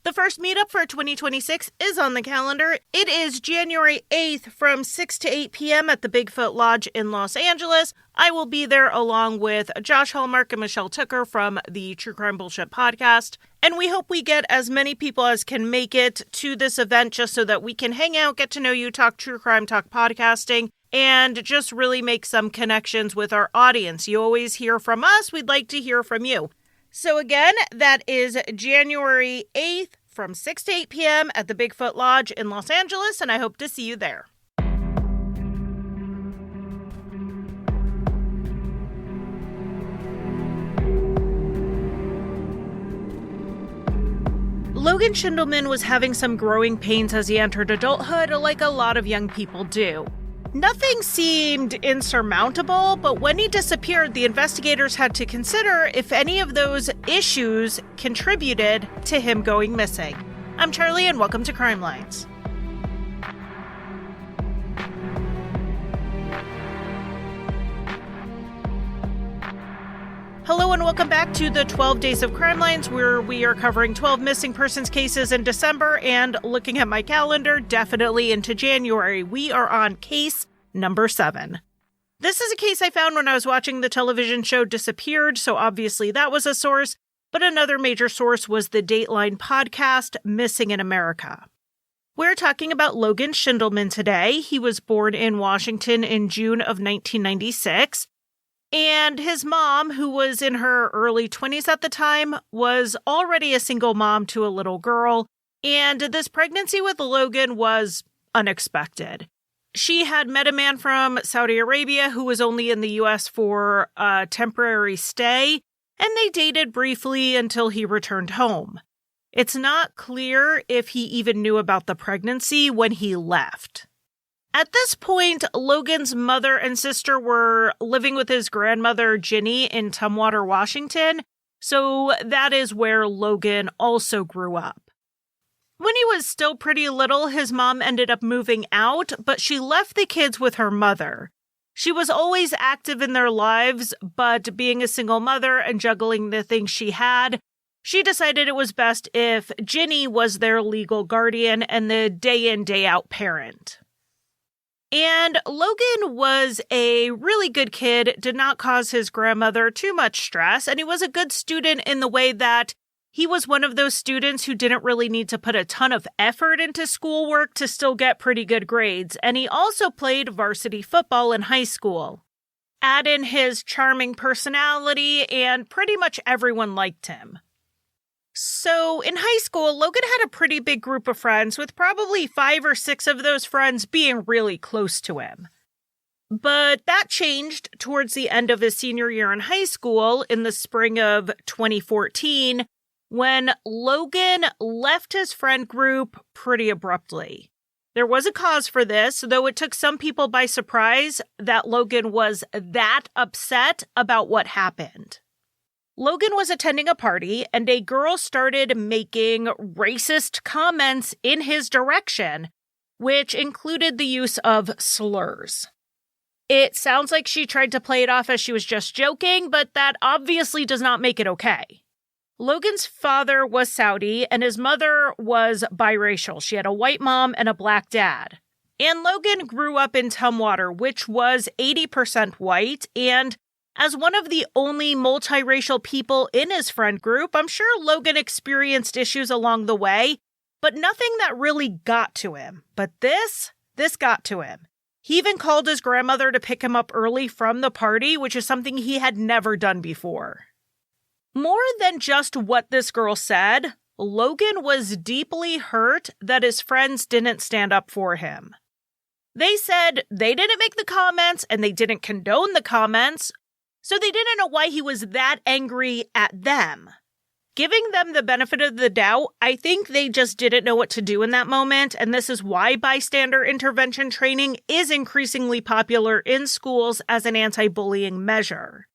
The first meetup for 2026 is on the calendar. It is January 8th from 6 to 8 p.m. at the Bigfoot Lodge in Los Angeles. I will be there along with Josh Hallmark and Michelle Tucker from the True Crime Bullshit podcast. And we hope we get as many people as can make it to this event just so that we can hang out, get to know you, talk true crime, talk podcasting, and just really make some connections with our audience. You always hear from us. We'd like to hear from you. So again, that is January 8th from 6 to 8 p.m. at the Bigfoot Lodge in Los Angeles, and I hope to see you there. Logan Schiendelman was having some growing pains as he entered adulthood, like a lot of young people do. Nothing seemed insurmountable, but when he disappeared, the investigators had to consider if any of those issues contributed to him going missing. I'm Charlie, and welcome to Crimelines. Hello and welcome back to the 12 Days of Crimelines, where we are covering 12 missing persons cases in December, and looking at my calendar, definitely into January. We are on case number 7. This is a case I found when I was watching the television show Disappeared, so obviously that was a source, but another major source was the Dateline podcast, Missing in America. We're talking about Logan Schiendelman today. He was born in Washington in June of 1996. And his mom, who was in her early 20s at the time, was already a single mom to a little girl, and this pregnancy with Logan was unexpected. She had met a man from Saudi Arabia who was only in the U.S. for a temporary stay, and they dated briefly until he returned home. It's not clear if he even knew about the pregnancy when he left. At this point, Logan's mother and sister were living with his grandmother, Ginny, in Tumwater, Washington, so that is where Logan also grew up. When he was still pretty little, his mom ended up moving out, but she left the kids with her mother. She was always active in their lives, but being a single mother and juggling the things she had, she decided it was best if Ginny was their legal guardian and the day-in, day-out parent. And Logan was a really good kid, did not cause his grandmother too much stress, and he was a good student in the way that he was one of those students who didn't really need to put a ton of effort into schoolwork to still get pretty good grades, and he also played varsity football in high school. Add in his charming personality, and pretty much everyone liked him. So, in high school, Logan had a pretty big group of friends, with probably 5 or 6 of those friends being really close to him. But that changed towards the end of his senior year in high school in the spring of 2014, when Logan left his friend group pretty abruptly. There was a cause for this, though it took some people by surprise that Logan was that upset about what happened. Logan was attending a party, and a girl started making racist comments in his direction, which included the use of slurs. It sounds like she tried to play it off as she was just joking, but that obviously does not make it okay. Logan's father was Saudi, and his mother was biracial. She had a white mom and a black dad. And Logan grew up in Tumwater, which was 80% white, and as one of the only multiracial people in his friend group, I'm sure Logan experienced issues along the way, but nothing that really got to him. But this got to him. He even called his grandmother to pick him up early from the party, which is something he had never done before. More than just what this girl said, Logan was deeply hurt that his friends didn't stand up for him. They said they didn't make the comments and they didn't condone the comments, so they didn't know why he was that angry at them. Giving them the benefit of the doubt, I think they just didn't know what to do in that moment, and this is why bystander intervention training is increasingly popular in schools as an anti-bullying measure.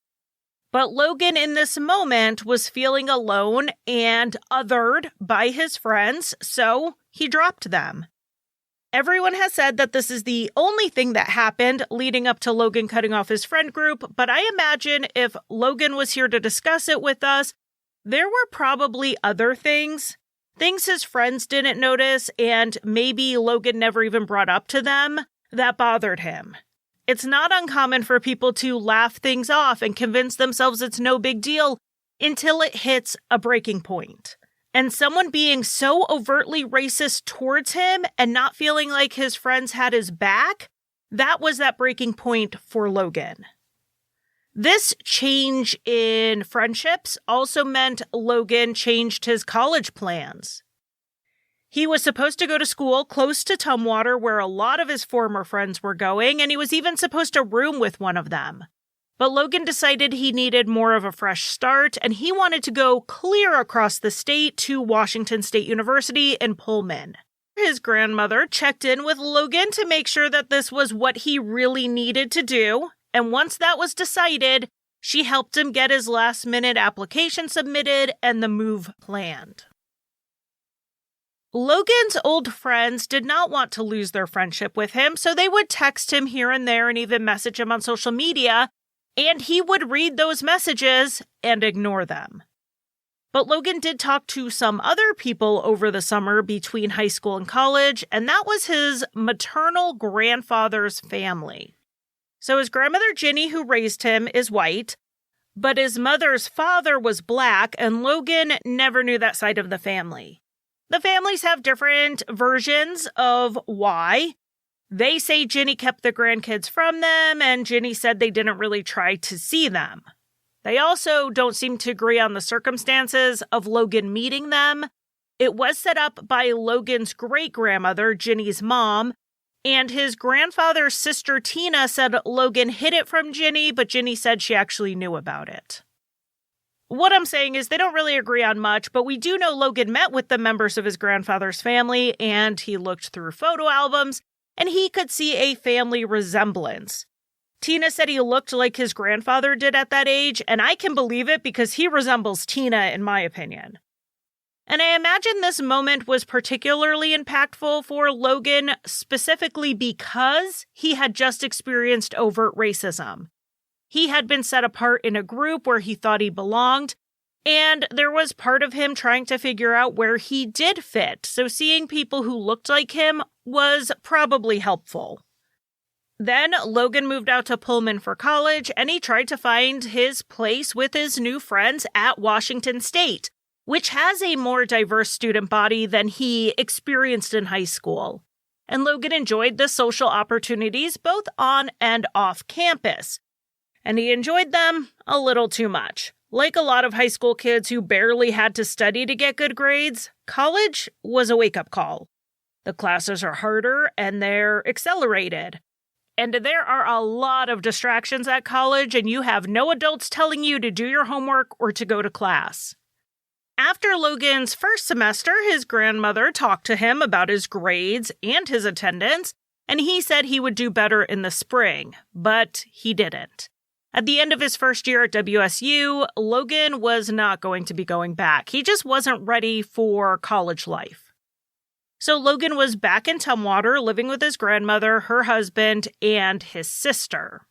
But Logan in this moment was feeling alone and othered by his friends, so he dropped them. Everyone has said that this is the only thing that happened leading up to Logan cutting off his friend group, but I imagine if Logan was here to discuss it with us, there were probably other things. things his friends didn't notice and maybe Logan never even brought up to them, that bothered him. It's not uncommon for people to laugh things off and convince themselves it's no big deal until it hits a breaking point. And someone being so overtly racist towards him and not feeling like his friends had his back, that was that breaking point for Logan. This change in friendships also meant Logan changed his college plans. He was supposed to go to school close to Tumwater, where a lot of his former friends were going, and he was even supposed to room with one of them. But Logan decided he needed more of a fresh start, and he wanted to go clear across the state to Washington State University in Pullman. His grandmother checked in with Logan to make sure that this was what he really needed to do, and once that was decided, she helped him get his last-minute application submitted and the move planned. Logan's old friends did not want to lose their friendship with him, so they would text him here and there and even message him on social media, and he would read those messages and ignore them. But Logan did talk to some other people over the summer between high school and college, and that was his maternal grandfather's family. So his grandmother Ginny, who raised him, is white, but his mother's father was black, and Logan never knew that side of the family. The families have different versions of why. They say Ginny kept the grandkids from them, and Ginny said they didn't really try to see them. They also don't seem to agree on the circumstances of Logan meeting them. It was set up by Logan's great-grandmother, Ginny's mom, and his grandfather's sister Tina said Logan hid it from Ginny, but Ginny said she actually knew about it. What I'm saying is they don't really agree on much, but we do know Logan met with the members of his grandfather's family, and he looked through photo albums, and he could see a family resemblance. Tina said he looked like his grandfather did at that age, and I can believe it because he resembles Tina, in my opinion. And I imagine this moment was particularly impactful for Logan, specifically because he had just experienced overt racism. He had been set apart in a group where he thought he belonged, and there was part of him trying to figure out where he did fit, so seeing people who looked like him was probably helpful. Then Logan moved out to Pullman for college, and he tried to find his place with his new friends at Washington State, which has a more diverse student body than he experienced in high school. And Logan enjoyed the social opportunities both on and off campus. And he enjoyed them a little too much. Like a lot of high school kids who barely had to study to get good grades, college was a wake-up call. The classes are harder and they're accelerated. And there are a lot of distractions at college, and you have no adults telling you to do your homework or to go to class. After Logan's first semester, his grandmother talked to him about his grades and his attendance, and he said he would do better in the spring, but he didn't. At the end of his first year at WSU, Logan was not going to be going back. He just wasn't ready for college life. So Logan was back in Tumwater, living with his grandmother, her husband, and his sister.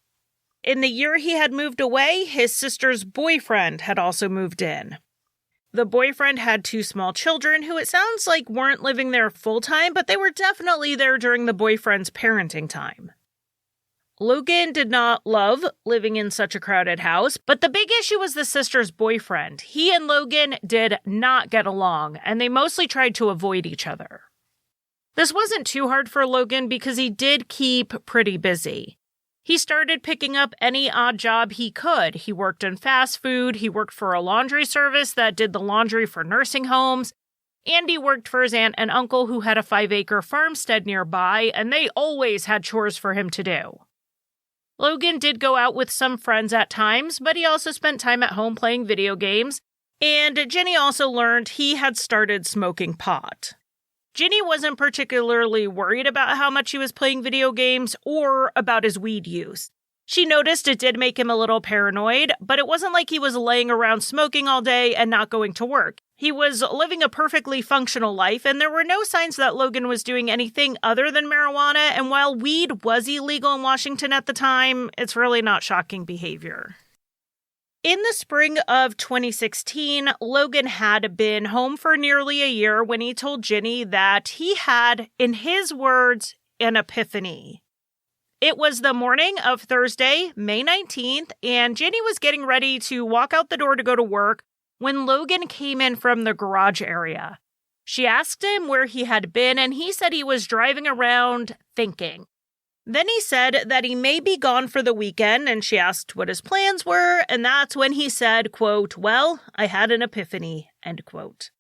In the year he had moved away, his sister's boyfriend had also moved in. The boyfriend had 2 small children who it sounds like weren't living there full-time, but they were definitely there during the boyfriend's parenting time. Logan did not love living in such a crowded house, but the big issue was the sister's boyfriend. He and Logan did not get along, and they mostly tried to avoid each other. This wasn't too hard for Logan because he did keep pretty busy. He started picking up any odd job he could. He worked in fast food, he worked for a laundry service that did the laundry for nursing homes, and he worked for his aunt and uncle who had a 5-acre farmstead nearby, and they always had chores for him to do. Logan did go out with some friends at times, but he also spent time at home playing video games, and Ginny also learned he had started smoking pot. Ginny wasn't particularly worried about how much he was playing video games or about his weed use. She noticed it did make him a little paranoid, but it wasn't like he was laying around smoking all day and not going to work. He was living a perfectly functional life, and there were no signs that Logan was doing anything other than marijuana, and while weed was illegal in Washington at the time, it's really not shocking behavior. In the spring of 2016, Logan had been home for nearly a year when he told Ginny that he had, in his words, an epiphany. It was the morning of Thursday, May 19th, and Ginny was getting ready to walk out the door to go to work when Logan came in from the garage area. She asked him where he had been, and he said he was driving around thinking. Then he said that he may be gone for the weekend, and she asked what his plans were, and that's when he said, quote, "Well, I had an epiphany," end quote.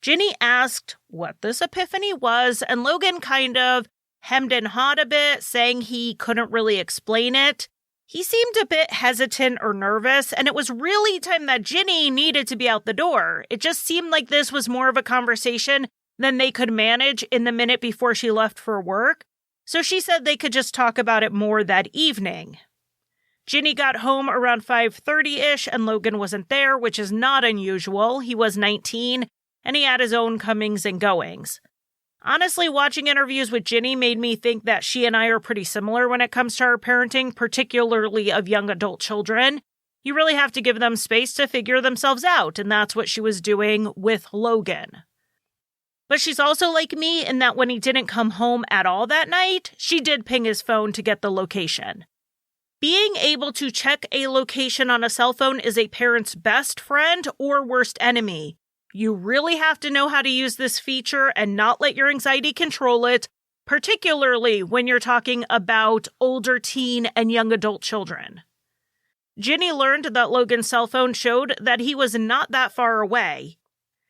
Ginny asked what this epiphany was, and Logan kind of hemmed and hawed a bit, saying he couldn't really explain it. He seemed a bit hesitant or nervous, and it was really time that Ginny needed to be out the door. It just seemed like this was more of a conversation than they could manage in the minute before she left for work. So she said they could just talk about it more that evening. Ginny got home around 5:30-ish and Logan wasn't there, which is not unusual. He was 19 and he had his own comings and goings. Honestly, watching interviews with Ginny made me think that she and I are pretty similar when it comes to our parenting, particularly of young adult children. You really have to give them space to figure themselves out, and that's what she was doing with Logan. But she's also like me in that when he didn't come home at all that night, she did ping his phone to get the location. Being able to check a location on a cell phone is a parent's best friend or worst enemy. You really have to know how to use this feature and not let your anxiety control it, particularly when you're talking about older teen and young adult children. Ginny learned that Logan's cell phone showed that he was not that far away.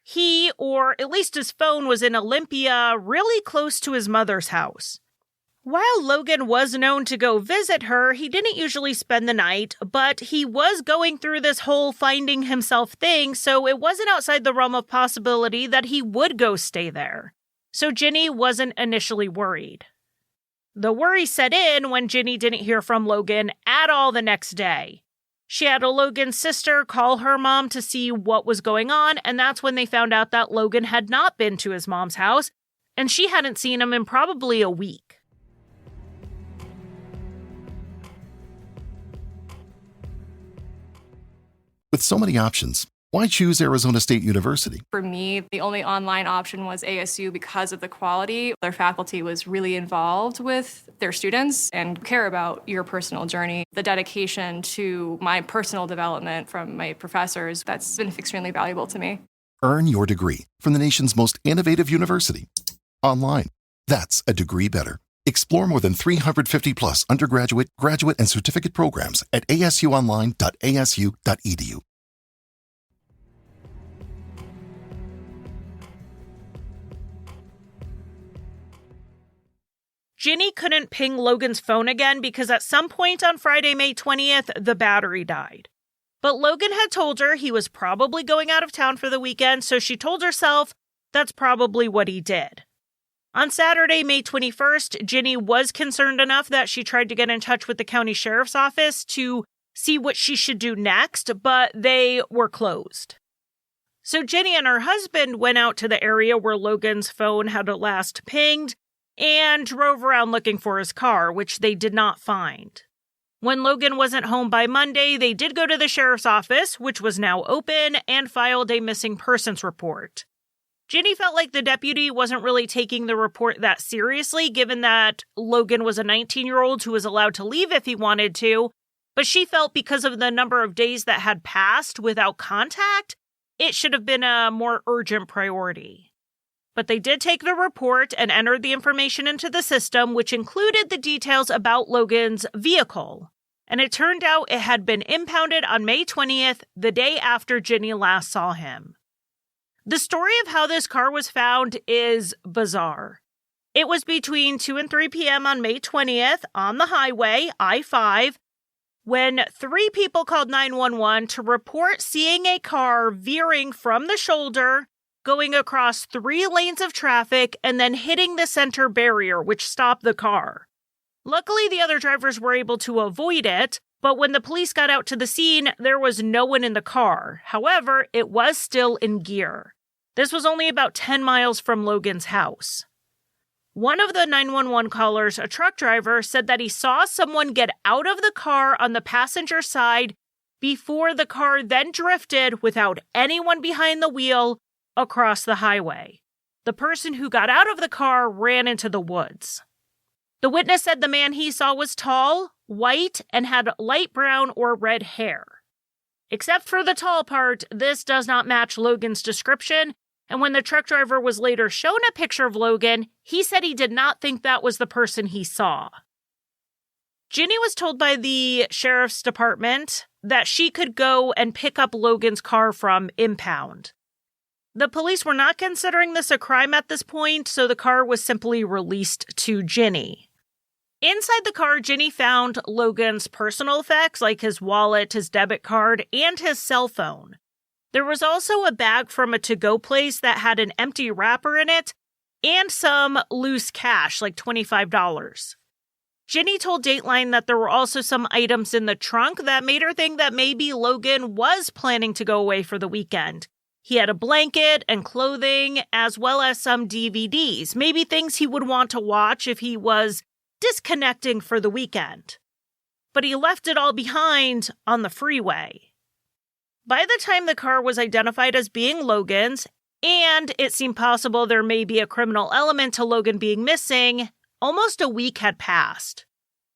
He, or at least his phone, was in Olympia, really close to his mother's house. While Logan was known to go visit her, he didn't usually spend the night, but he was going through this whole finding himself thing, so it wasn't outside the realm of possibility that he would go stay there. So Ginny wasn't initially worried. The worry set in when Ginny didn't hear from Logan at all the next day. She had Logan's sister call her mom to see what was going on, and that's when they found out that Logan had not been to his mom's house, and she hadn't seen him in probably a week. With so many options, why choose Arizona State University? For me, the only online option was ASU because of the quality. Their faculty was really involved with their students and care about your personal journey. The dedication to my personal development from my professors, that's been extremely valuable to me. Earn your degree from the nation's most innovative university. Online. That's a degree better. Explore more than 350 plus undergraduate, graduate, and certificate programs at asuonline.asu.edu. Ginny couldn't ping Logan's phone again because at some point on Friday, May 20th, the battery died. But Logan had told her he was probably going out of town for the weekend, so she told herself that's probably what he did. On Saturday, May 21st, Ginny was concerned enough that she tried to get in touch with the county sheriff's office to see what she should do next, but they were closed. So Ginny and her husband went out to the area where Logan's phone had last pinged and drove around looking for his car, which they did not find. When Logan wasn't home by Monday, they did go to the sheriff's office, which was now open, and filed a missing persons report. Ginny felt like the deputy wasn't really taking the report that seriously, given that Logan was a 19-year-old who was allowed to leave if he wanted to, but she felt because of the number of days that had passed without contact, it should have been a more urgent priority. But they did take the report and entered the information into the system, which included the details about Logan's vehicle. And it turned out it had been impounded on May 20th, the day after Ginny last saw him. The story of how this car was found is bizarre. It was between 2 and 3 p.m. on May 20th on the highway, I-5, when 3 people called 911 to report seeing a car veering from the shoulder, going across 3 lanes of traffic, and then hitting the center barrier, which stopped the car. Luckily, the other drivers were able to avoid it, but when the police got out to the scene, there was no one in the car. However, it was still in gear. This was only about 10 miles from Logan's house. One of the 911 callers, a truck driver, said that he saw someone get out of the car on the passenger side before the car then drifted without anyone behind the wheel across the highway. The person who got out of the car ran into the woods. The witness said the man he saw was tall, white, and had light brown or red hair. Except for the tall part, this does not match Logan's description, and when the truck driver was later shown a picture of Logan, he said he did not think that was the person he saw. Ginny was told by the sheriff's department that she could go and pick up Logan's car from impound. The police were not considering this a crime at this point, so the car was simply released to Ginny. Inside the car, Ginny found Logan's personal effects like his wallet, his debit card, and his cell phone. There was also a bag from a to-go place that had an empty wrapper in it and some loose cash, like $25. Ginny told Dateline that there were also some items in the trunk that made her think that maybe Logan was planning to go away for the weekend. He had a blanket and clothing, as well as some DVDs, maybe things he would want to watch if he was disconnecting for the weekend. But he left it all behind on the freeway. By the time the car was identified as being Logan's, and it seemed possible there may be a criminal element to Logan being missing, almost a week had passed.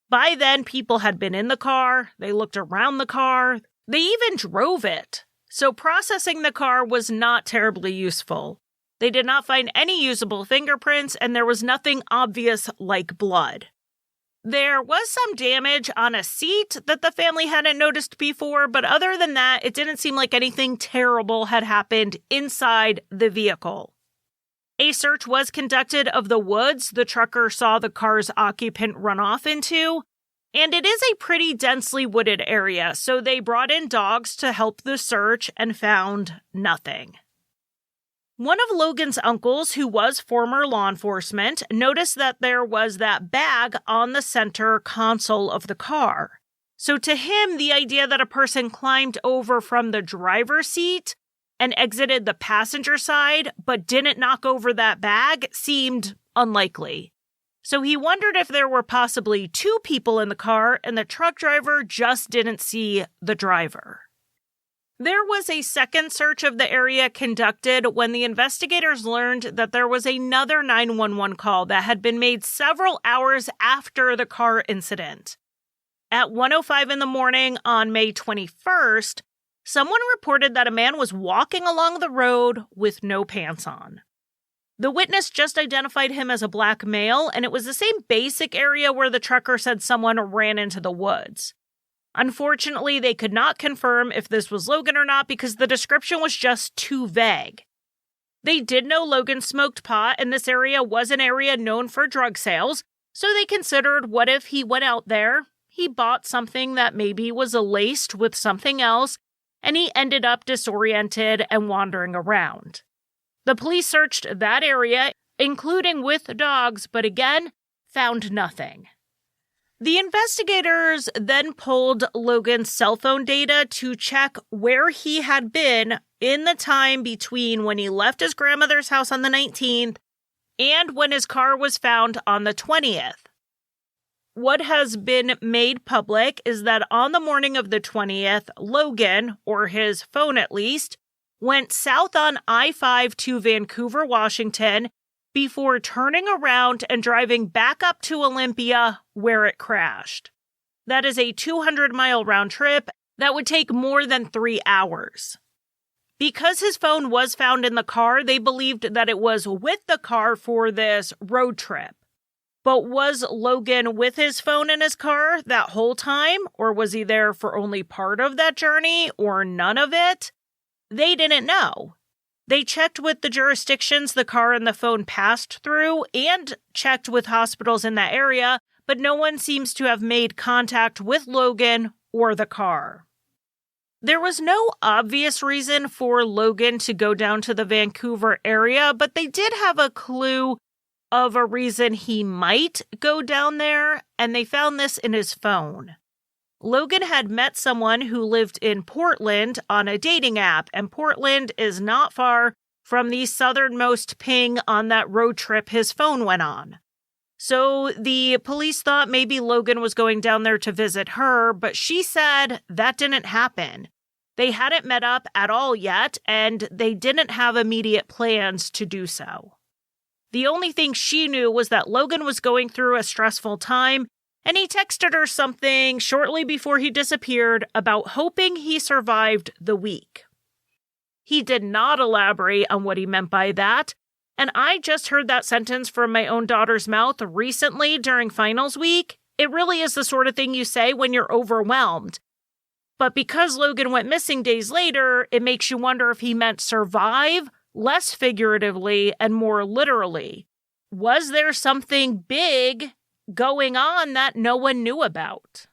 By then, people had been in the car, they looked around the car, they even drove it. So processing the car was not terribly useful. They did not find any usable fingerprints, and there was nothing obvious like blood. There was some damage on a seat that the family hadn't noticed before, but other than that, it didn't seem like anything terrible had happened inside the vehicle. A search was conducted of the woods the trucker saw the car's occupant run off into, and it is a pretty densely wooded area, so they brought in dogs to help the search and found nothing. One of Logan's uncles, who was former law enforcement, noticed that there was that bag on the center console of the car. So to him, the idea that a person climbed over from the driver's seat and exited the passenger side but didn't knock over that bag seemed unlikely. So he wondered if there were possibly two people in the car and the truck driver just didn't see the driver. There was a second search of the area conducted when the investigators learned that there was another 911 call that had been made several hours after the car incident. At 1:05 in the morning on May 21st, someone reported that a man was walking along the road with no pants on. The witness just identified him as a black male, and it was the same basic area where the trucker said someone ran into the woods. Unfortunately, they could not confirm if this was Logan or not because the description was just too vague. They did know Logan smoked pot, and this area was an area known for drug sales, so they considered what if he went out there, he bought something that maybe was laced with something else, and he ended up disoriented and wandering around. The police searched that area, including with dogs, but again, found nothing. The investigators then pulled Logan's cell phone data to check where he had been in the time between when he left his grandmother's house on the 19th and when his car was found on the 20th. What has been made public is that on the morning of the 20th, Logan, or his phone at least, went south on I-5 to Vancouver, Washington, before turning around and driving back up to Olympia, where it crashed. That is a 200-mile round trip that would take more than 3 hours. Because his phone was found in the car, they believed that it was with the car for this road trip. But was Logan with his phone in his car that whole time, or was he there for only part of that journey, or none of it? They didn't know. They checked with the jurisdictions the car and the phone passed through and checked with hospitals in that area, but no one seems to have made contact with Logan or the car. There was no obvious reason for Logan to go down to the Vancouver area, but they did have a clue of a reason he might go down there, and they found this in his phone. Logan had met someone who lived in Portland on a dating app, and Portland is not far from the southernmost ping on that road trip his phone went on. So the police thought maybe Logan was going down there to visit her, but she said that didn't happen. They hadn't met up at all yet, and they didn't have immediate plans to do so. The only thing she knew was that Logan was going through a stressful time, and he texted her something shortly before he disappeared about hoping he survived the week. He did not elaborate on what he meant by that, and I just heard that sentence from my own daughter's mouth recently during finals week. It really is the sort of thing you say when you're overwhelmed. But because Logan went missing days later, it makes you wonder if he meant survive, less figuratively and more literally. Was there something big going on that no one knew about?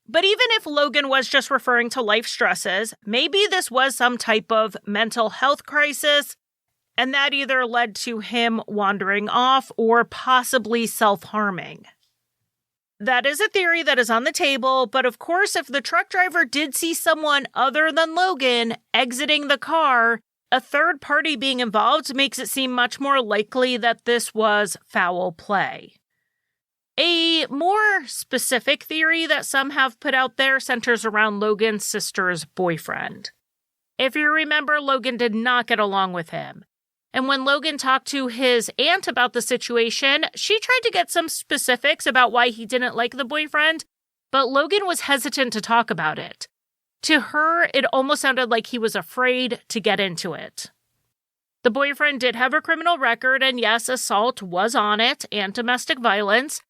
But even if Logan was just referring to life stresses, maybe this was some type of mental health crisis, and that either led to him wandering off or possibly self-harming. That is a theory that is on the table, but of course, if the truck driver did see someone other than Logan exiting the car, a third party being involved makes it seem much more likely that this was foul play. A more specific theory that some have put out there centers around Logan's sister's boyfriend. If you remember, Logan did not get along with him. And when Logan talked to his aunt about the situation, she tried to get some specifics about why he didn't like the boyfriend, but Logan was hesitant to talk about it. To her, it almost sounded like he was afraid to get into it. The boyfriend did have a criminal record, and yes, assault was on it, and domestic violence.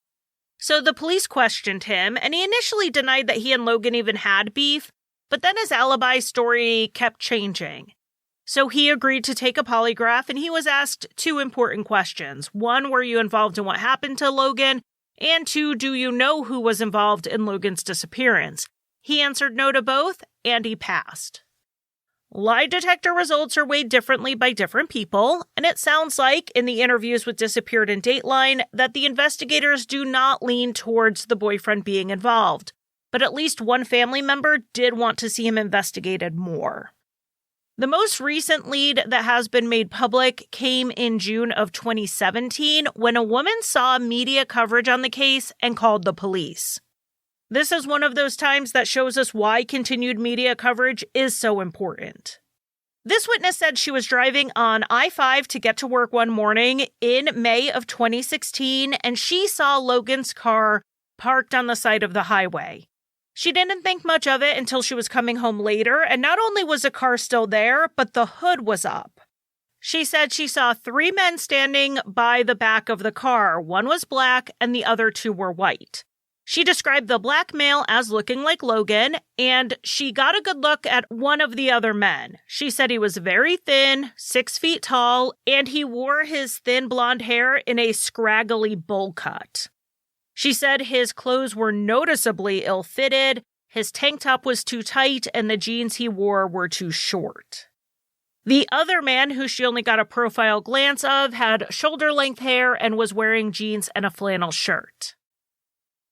So the police questioned him, and he initially denied that he and Logan even had beef, but then his alibi story kept changing. So he agreed to take a polygraph, and he was asked two important questions. One, were you involved in what happened to Logan? And two, do you know who was involved in Logan's disappearance? He answered no to both, and he passed. Lie detector results are weighed differently by different people, and it sounds like, in the interviews with Disappeared and Dateline, that the investigators do not lean towards the boyfriend being involved. But at least one family member did want to see him investigated more. The most recent lead that has been made public came in June of 2017 when a woman saw media coverage on the case and called the police. This is one of those times that shows us why continued media coverage is so important. This witness said she was driving on I-5 to get to work one morning in May of 2016, and she saw Logan's car parked on the side of the highway. She didn't think much of it until she was coming home later, and not only was the car still there, but the hood was up. She said she saw 3 men standing by the back of the car. One was black, and the other 2 were white. She described the black male as looking like Logan, and she got a good look at one of the other men. She said he was very thin, 6 feet tall, and he wore his thin blonde hair in a scraggly bowl cut. She said his clothes were noticeably ill-fitted, his tank top was too tight, and the jeans he wore were too short. The other man, who she only got a profile glance of, had shoulder-length hair and was wearing jeans and a flannel shirt.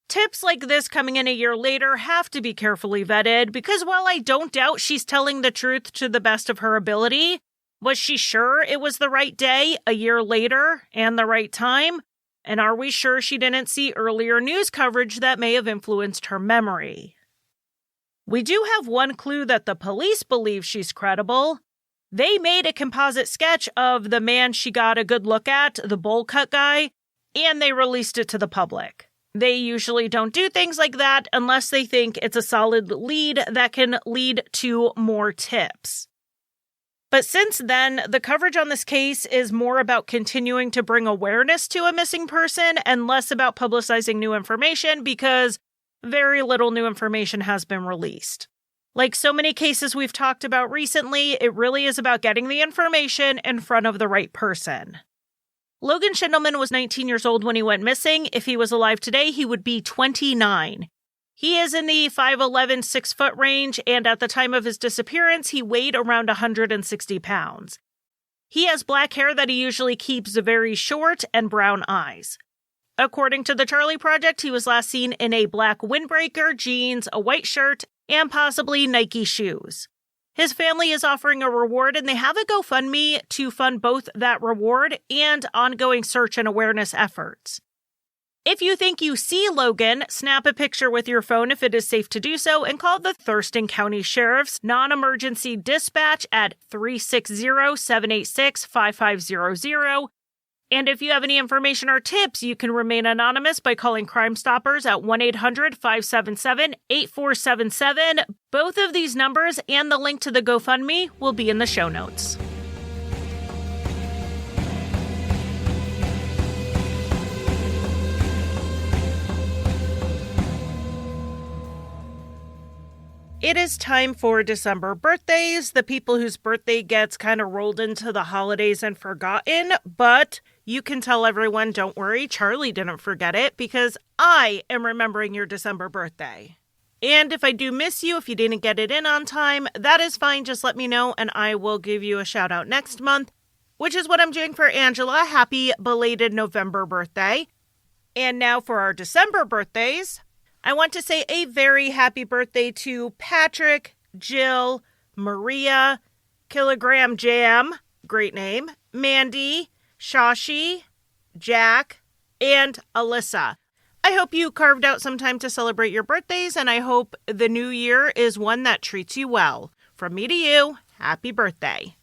Tips like this coming in a year later have to be carefully vetted because while I don't doubt she's telling the truth to the best of her ability, was she sure it was the right day a year later and the right time? And are we sure she didn't see earlier news coverage that may have influenced her memory? We do have one clue that the police believe she's credible. They made a composite sketch of the man she got a good look at, the bowl cut guy, and they released it to the public. They usually don't do things like that unless they think it's a solid lead that can lead to more tips. But since then, the coverage on this case is more about continuing to bring awareness to a missing person and less about publicizing new information because very little new information has been released. Like so many cases we've talked about recently, it really is about getting the information in front of the right person. Logan Schiendelman was 19 years old when he went missing. If he was alive today, he would be 29. He is in the 5'11", 6-foot range, and at the time of his disappearance, he weighed around 160 pounds. He has black hair that he usually keeps very short and brown eyes. According to the Charlie Project, he was last seen in a black windbreaker, jeans, a white shirt, and possibly Nike shoes. His family is offering a reward, and they have a GoFundMe to fund both that reward and ongoing search and awareness efforts. If you think you see Logan, snap a picture with your phone if it is safe to do so and call the Thurston County Sheriff's non-emergency dispatch at 360-786-5500. And if you have any information or tips, you can remain anonymous by calling CrimeStoppers at 1-800-577-8477. Both of these numbers and the link to the GoFundMe will be in the show notes. It is time for December birthdays, the people whose birthday gets kind of rolled into the holidays and forgotten, but you can tell everyone, don't worry, Charlie didn't forget it because I am remembering your December birthday. And if I do miss you, if you didn't get it in on time, that is fine. Just let me know and I will give you a shout out next month, which is what I'm doing for Angela. Happy belated November birthday. And now for our December birthdays. I want to say a very happy birthday to Patrick, Jill, Maria, Kilogram Jam, great name, Mandy, Shashi, Jack, and Alyssa. I hope you carved out some time to celebrate your birthdays, and I hope the new year is one that treats you well. From me to you, happy birthday.